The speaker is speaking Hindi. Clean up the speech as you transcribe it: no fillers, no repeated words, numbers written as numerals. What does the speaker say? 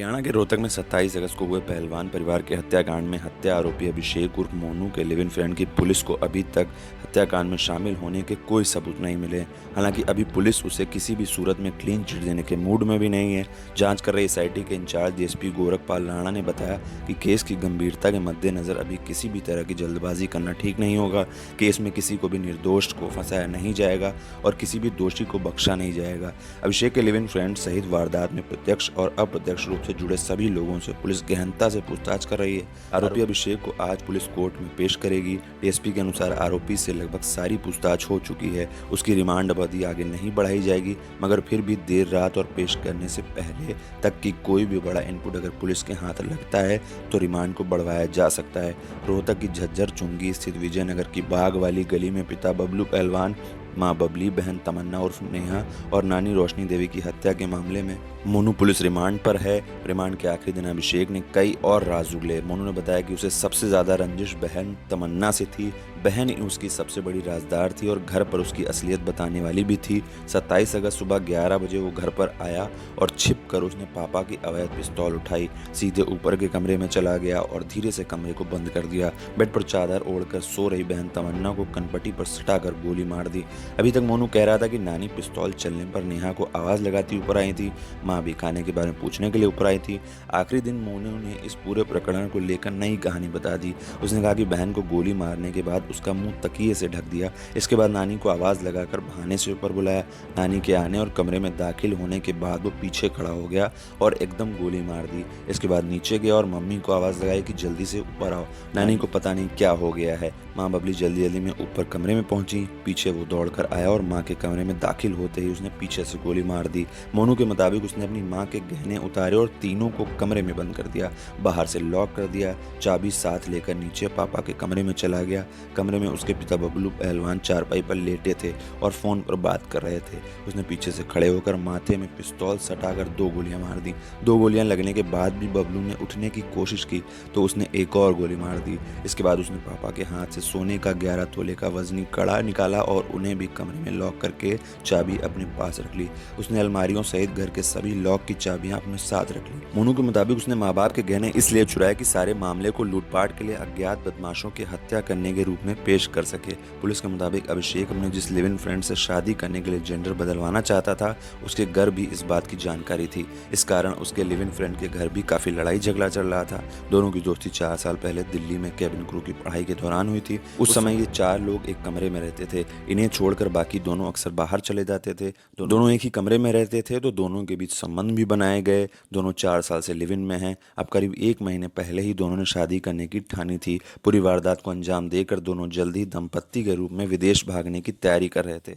हरियाणा के रोहतक में 27 अगस्त को हुए पहलवान परिवार के हत्याकांड में हत्या आरोपी अभिषेक उर्फ मोनू के लिव इन फ्रेंड की पुलिस को अभी तक हत्याकांड में शामिल होने के कोई सबूत नहीं मिले। हालांकि अभी पुलिस उसे किसी भी सूरत में क्लीन चिट देने के मूड में भी नहीं है। जांच कर रही एसआईटी के इंचार्ज डीएसपी गोरखपाल राणा ने बताया कि केस की गंभीरता के मद्देनजर अभी किसी भी तरह की जल्दबाजी करना ठीक नहीं होगा। केस में किसी को भी निर्दोष को फंसाया नहीं जाएगा और किसी भी दोषी को बख्शा नहीं जाएगा। अभिषेक के लिव इन फ्रेंड सहित वारदात में प्रत्यक्ष और अप्रत्यक्ष रूप से जुड़े सभी लोगों से पुलिस गहनता से पूछताछ कर रही है। आरोपी अभिषेक को आज पुलिस कोर्ट में पेश करेगी। डीएसपी के अनुसार आरोपी से लगभग सारी पूछताछ हो चुकी है। उसकी रिमांड अवधि आगे नहीं बढ़ाई जाएगी, मगर फिर भी देर रात और पेश करने से पहले तक की कोई भी बड़ा इनपुट अगर पुलिस के हाथ लगता है तो रिमांड को बढ़वाया जा सकता है। रोहतक की झज्जर चुंगी स्थित विजयनगर की बाग वाली गली में पिता बबलू पहलवान, मां बबली, बहन तमन्ना उर्फ नेहा और नानी रोशनी देवी की हत्या के मामले में मोनू पुलिस रिमांड पर है। रिमांड के आखिरी दिन अभिषेक ने कई और राज उगले। मोनू ने बताया कि उसे सबसे ज्यादा रंजिश बहन तमन्ना से थी। बहन ही उसकी सबसे बड़ी राजदार थी और घर पर उसकी असलियत बताने वाली भी थी। 27 अगस्त सुबह 11 बजे वो घर पर आया और छिप कर उसने पापा की अवैध पिस्तौल उठाई, सीधे ऊपर के कमरे में चला गया और धीरे से कमरे को बंद कर दिया। बेड पर चादर ओढ़कर सो रही बहन तमन्ना को कनपटी पर सटाकर गोली मार दी। अभी तक मोनू कह रहा था कि नानी पिस्तौल चलने पर नेहा को आवाज लगाती ऊपर आई थी। माँ भी खाने के बारे में पूछने के लिए ऊपर आई थी। आखिरी दिन मोनू ने इस पूरे प्रकरण को लेकर नई कहानी बता दी। उसने कहा कि बहन को गोली मारने के बाद उसका मुंह तकिए से ढक दिया। इसके बाद नानी को आवाज लगाकर बहाने से ऊपर बुलाया। नानी के आने और कमरे में दाखिल होने के बाद वो पीछे खड़ा हो गया और एकदम गोली मार दी। इसके बाद नीचे गया और मम्मी को आवाज लगाई कि जल्दी से ऊपर आओ। नानी को पता नहीं क्या हो गया है। माँ बबली जल्दी जल्दी में ऊपर कमरे में पहुंची। पीछे वो दौड़कर आया और माँ के कमरे में दाखिल होते ही उसने पीछे से गोली मार दी। मोनू के मुताबिक उसने अपनी माँ के गहने उतारे और तीनों को कमरे में बंद कर दिया, बाहर से लॉक कर दिया। चाबी साथ लेकर नीचे पापा के कमरे में चला गया। कमरे में उसके पिता बबलू पहलवान चारपाई पर लेटे थे और फोन पर बात कर रहे थे। उसने पीछे से खड़े होकर माथे में पिस्तौल सटाकर 2 गोलियां मार दी। 2 गोलियां लगने के बाद भी बबलू ने उठने की कोशिश की तो उसने एक और गोली मार दी। इसके बाद उसने पापा के हाथ से सोने का 11 तोले का वजनी कड़ा निकाला और उन्हें भी कमरे में लॉक करके चाबी अपने पास रख ली। उसने अलमारियों सहित घर के सभी लॉक की चाबियां अपने साथ रख ली। मोनू के मुताबिक उसने माँ बाप के गहने इसलिए चुराए कि सारे मामले को लूटपाट के लिए अज्ञात बदमाशों की हत्या करने के रूप में पेश कर सके। पुलिस के मुताबिक अभिषेक अपने जिस लिव इन फ्रेंड से शादी करने के लिए जेंडर बदलवाना चाहता था, उसके घर भी इस बात की जानकारी थी। इस कारण उसके लिव इन फ्रेंड के घर भी काफी लड़ाई झगड़ा चल रहा था। दोनों की दोस्ती 4 साल पहले दिल्ली में केबिन क्रू की पढ़ाई के दौरान हुई थी। उस समय ये 4 लोग एक कमरे में रहते थे। इन्हें छोड़कर बाकी दोनों अक्सर बाहर चले जाते थे। दोनों एक ही कमरे में रहते थे तो दोनों के बीच संबंध भी बनाए गए। दोनों 4 साल से लिव इन में हैं। अब करीब 1 महीने पहले ही दोनों ने शादी करने की ठानी थी। पूरी वारदात को अंजाम देकर दोनों जल्द ही दंपत्ति के रूप में विदेश भागने की तैयारी कर रहे थे।